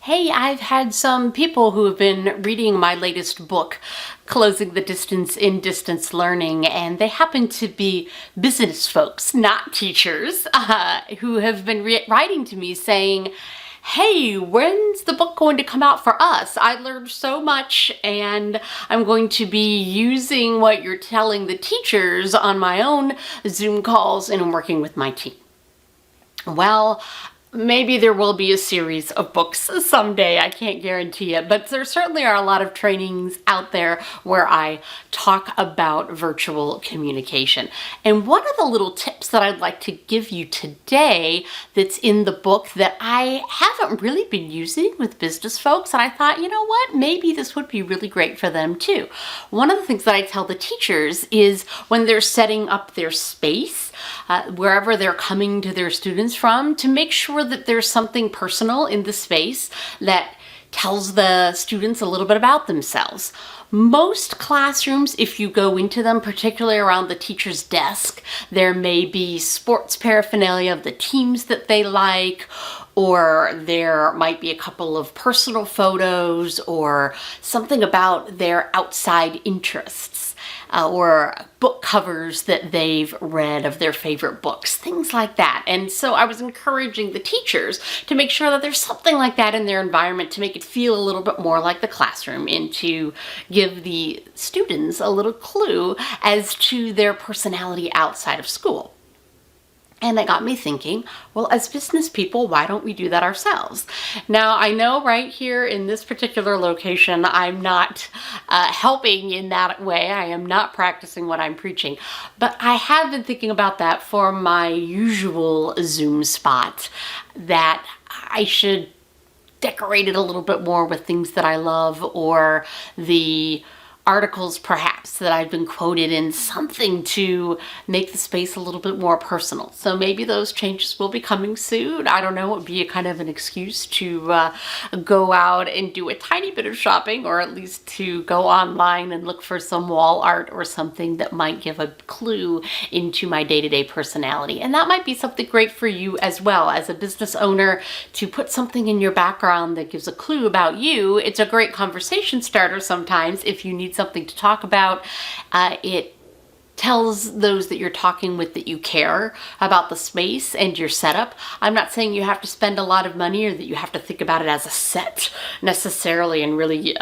Hey, I've had some people who have been reading my latest book, Closing the Distance in Distance Learning, and they happen to be business folks, not teachers, who have been writing to me saying, hey, when's the book going to come out for us? I learned so much and I'm going to be using what you're telling the teachers on my own Zoom calls and working with my team. Well, maybe there will be a series of books someday. I can't guarantee it, but there certainly are a lot of trainings out there where I talk about virtual communication. And one of the little tips that I'd like to give you today that's in the book that I haven't really been using with business folks, and I thought, you know what, maybe this would be really great for them too. One of the things that I tell the teachers is when they're setting up their space, wherever they're coming to their students from, to make sure that there's something personal in the space that tells the students a little bit about themselves. Most classrooms, if you go into them, particularly around the teacher's desk, there may be sports paraphernalia of the teams that they like, or there might be a couple of personal photos or something about their outside interests. Or book covers that they've read of their favorite books, things like that. And so I was encouraging the teachers to make sure that there's something like that in their environment to make it feel a little bit more like the classroom and to give the students a little clue as to their personality outside of school. And that got me thinking, well, as business people, why don't we do that ourselves? Now, I know right here in this particular location, I'm not helping in that way. I am not practicing what I'm preaching. But I have been thinking about that for my usual Zoom spot, that I should decorate it a little bit more with things that I love, or the articles perhaps that I've been quoted in, something to make the space a little bit more personal. So maybe those changes will be coming soon. I don't know, it would be a kind of an excuse to go out and do a tiny bit of shopping, or at least to go online and look for some wall art or something that might give a clue into my day-to-day personality. And that might be something great for you as well as a business owner, to put something in your background that gives a clue about you. It's a great conversation starter sometimes if you need something to talk about. It tells those that you're talking with that you care about the space and your setup. I'm not saying you have to spend a lot of money or that you have to think about it as a set necessarily and really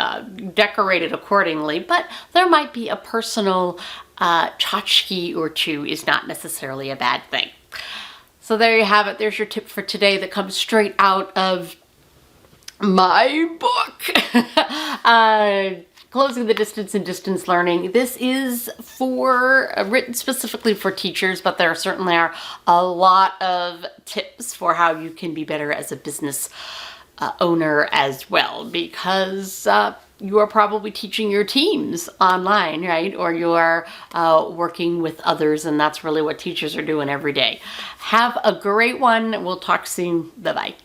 decorate it accordingly, but there might be a personal tchotchke or two is not necessarily a bad thing. So there you have it. There's your tip for today that comes straight out of my book. Closing the Distance in Distance Learning. This is written specifically for teachers, but there certainly are a lot of tips for how you can be better as a business owner as well, because you are probably teaching your teams online, right? Or you are working with others, and that's really what teachers are doing every day. Have a great one. We'll talk soon. Bye-bye.